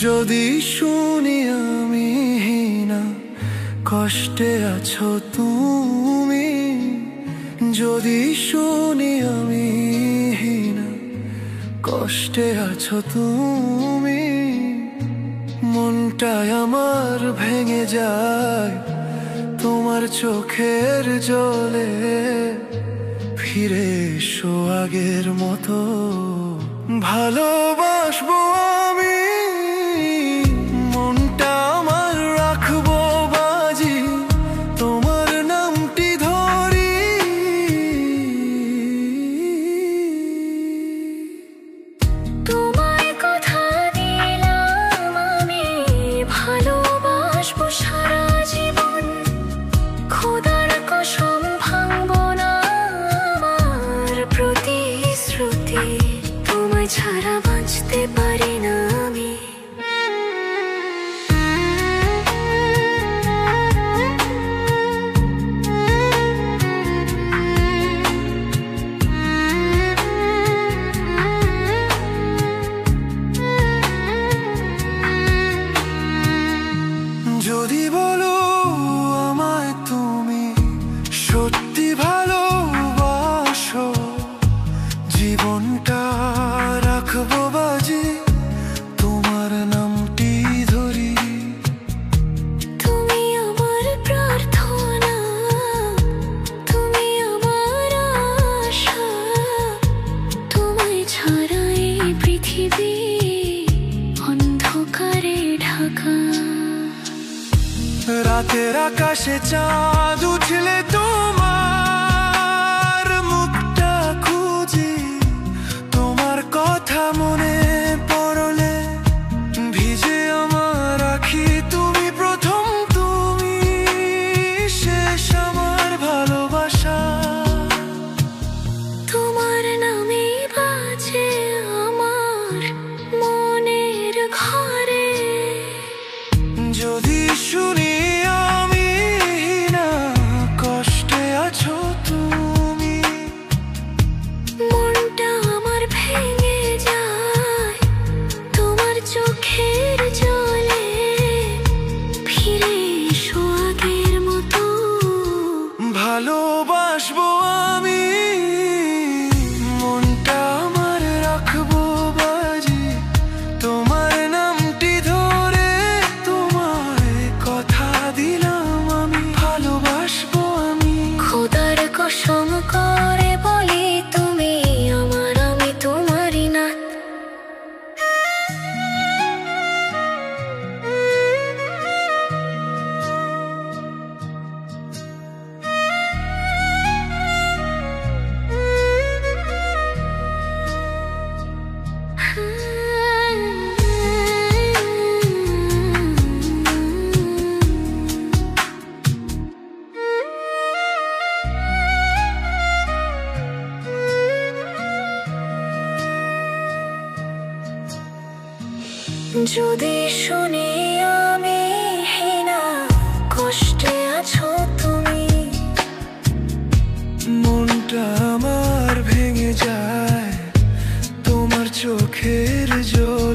যদি শুনি আমি না কষ্টে আছো তুমি, যদি শুনি আমি না কষ্টে আছো তুমি, মনটাই আমার ভেঙে যায় তোমার চোখের জলে। ফিরে এসো আগের মতো, ভালোবাসবো আমি, মনটা আমার রাখবো বাজি, তোমার নামটি ধরি। তোমায় কথা দিলাম আমি, ভালোবাসবো সারা জীবন। খোদার কসম ভাঙবো না আমার প্রতিশ্রুতি, তোমায় ছাড়া বাঁচতে পারি না আমি। যদি বলো আমায় তুমি সত্যি ভালোবাসো, জীবনটা রাখবো বাজি, তোমার নামটি ধরি। তুমি আমার প্রার্থনা, তুমি আমার আশা, তোমায় ছাড়া এই পৃথিবী অন্ধকারে ঢাকা। রাতের আকাশে চাঁদ উঠলে তোমার মুখটা খুঁজি, তোমার কথা মনে পড়লে ভিজে আমার আখি। তুমি প্রথম, তুমি শেষ আমার ভালোবাসা, তোমার নামে বাজে আমার মনের ঘরে। যদি শুনি আমি না কষ্টে আছো তুমি, মনটা আমার ভেঙে যায় তোমার চোখের জলে। ফিরে এসো আগের মতো, ভালোবাসবো আমি, মনটা আমার রাখবো বাজি, তোমার নামটি ধরে। তোমায় কথা দিলাম আমি, ভালোবাসবো আমি। খোদার কসম করে বলি, তুমি আমার, আমি তোমারই না। যদি শুনি আমি না কষ্টে আছো তুমি, মনটা আমার ভেঙে যায় তোমার চোখের জল।